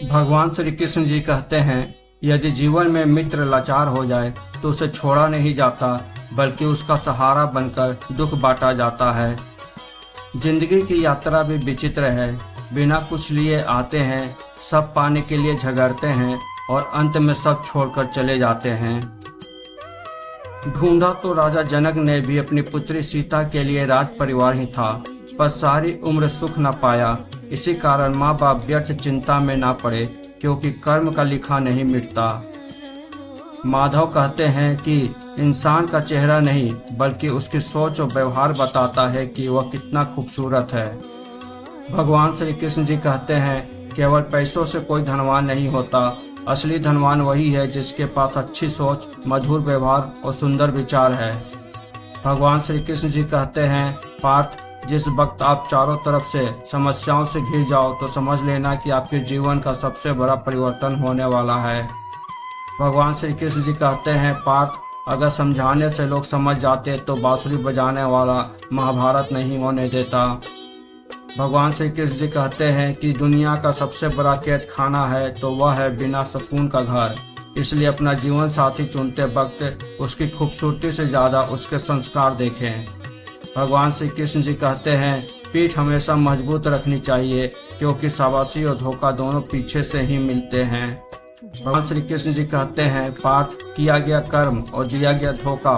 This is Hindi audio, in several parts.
भगवान श्री कृष्ण जी कहते हैं, यदि जीवन में मित्र लाचार हो जाए तो उसे छोड़ा नहीं जाता बल्कि उसका सहारा बनकर दुख बांटा जाता है। जिंदगी की यात्रा भी विचित्र है। बिना कुछ लिए आते हैं, सब पाने के लिए झगड़ते हैं और अंत में सब छोड़कर चले जाते हैं। ढूंढा तो राजा जनक ने भी अपनी पुत्री सीता के लिए राज परिवार ही था, पर सारी उम्र सुख न पाया। इसी कारण माँ बाप व्यर्थ चिंता में ना पड़े, क्योंकि कर्म का लिखा नहीं मिटता। माधव कहते हैं कि इंसान का चेहरा नहीं बल्कि उसकी सोच और व्यवहार बताता है कि वह कितना खूबसूरत है। भगवान श्री कृष्ण जी कहते हैं, केवल पैसों से कोई धनवान नहीं होता, असली धनवान वही है जिसके पास अच्छी सोच, मधुर व्यवहार और सुंदर विचार है। भगवान श्री कृष्ण जी कहते हैं, पार्थ, जिस वक्त आप चारों तरफ से समस्याओं से घिर जाओ तो समझ लेना कि आपके जीवन का सबसे बड़ा परिवर्तन होने वाला है। भगवान श्री कृष्ण जी कहते हैं, पार्थ, अगर समझाने से लोग समझ जाते तो बांसुरी बजाने वाला महाभारत नहीं होने देता। भगवान श्री कृष्ण जी कहते हैं कि दुनिया का सबसे बड़ा कैद खाना है तो वह है बिना सुकून का घर। इसलिए अपना जीवन साथी चुनते वक्त उसकी खूबसूरती से ज़्यादा उसके संस्कार देखें। भगवान श्री कृष्ण जी कहते हैं, पीठ हमेशा मजबूत रखनी चाहिए, क्योंकि शाबाशी और धोखा दोनों पीछे से ही मिलते हैं। भगवान श्री कृष्ण जी कहते हैं, पार्थ, किया गया कर्म और दिया गया धोखा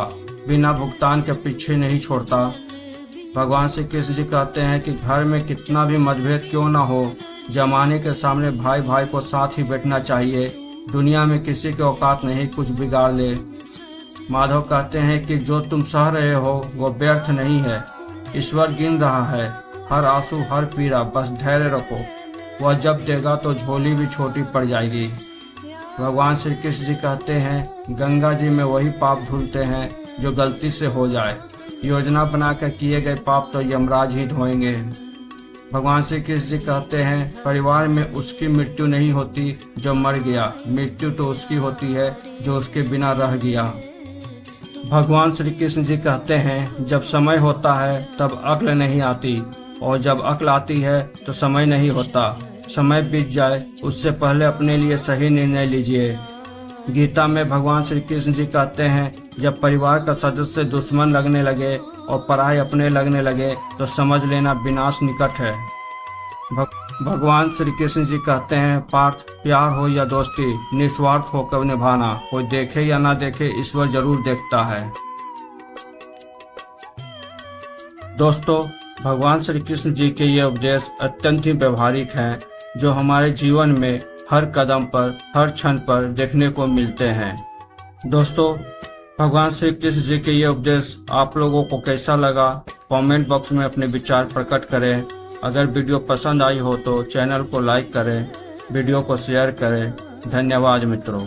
बिना भुगतान के पीछे नहीं छोड़ता। भगवान श्री कृष्ण जी कहते हैं कि घर में कितना भी मतभेद क्यों ना हो, जमाने के सामने भाई भाई को साथ ही बैठना चाहिए। दुनिया में किसी की औकात नहीं कुछ बिगाड़ ले। माधव कहते हैं कि जो तुम सह रहे हो वो व्यर्थ नहीं है, ईश्वर गिन रहा है हर आंसू हर पीड़ा, बस धैर्य रखो, वह जब देगा तो झोली भी छोटी पड़ जाएगी। भगवान श्री कृष्ण जी कहते हैं, गंगा जी में वही पाप धुलते हैं जो गलती से हो जाए, योजना बनाकर किए गए पाप तो यमराज ही धोएंगे। भगवान श्री कृष्ण जी कहते हैं, परिवार में उसकी मृत्यु नहीं होती जो मर गया, मृत्यु तो उसकी होती है जो उसके बिना रह गया। भगवान श्री कृष्ण जी कहते हैं, जब समय होता है तब अक्ल नहीं आती, और जब अक्ल आती है तो समय नहीं होता। समय बीत जाए उससे पहले अपने लिए सही निर्णय लीजिए। गीता में भगवान श्री कृष्ण जी कहते हैं, जब परिवार का सदस्य दुश्मन लगने लगे और पराये अपने लगने लगे तो समझ लेना विनाश निकट है। भगवान श्री कृष्ण जी कहते हैं, पार्थ, प्यार हो या दोस्ती निस्वार्थ होकर निभाना, कोई देखे या ना देखे ईश्वर जरूर देखता है। दोस्तों, भगवान श्री कृष्ण जी के ये उपदेश अत्यंत ही व्यवहारिक हैं, जो हमारे जीवन में हर कदम पर, हर क्षण पर देखने को मिलते हैं। दोस्तों, भगवान श्री कृष्ण जी के ये उपदेश आप लोगों को कैसा लगा, कमेंट बॉक्स में अपने विचार प्रकट करें। अगर वीडियो पसंद आई हो तो चैनल को लाइक करें, वीडियो को शेयर करें। धन्यवाद मित्रों।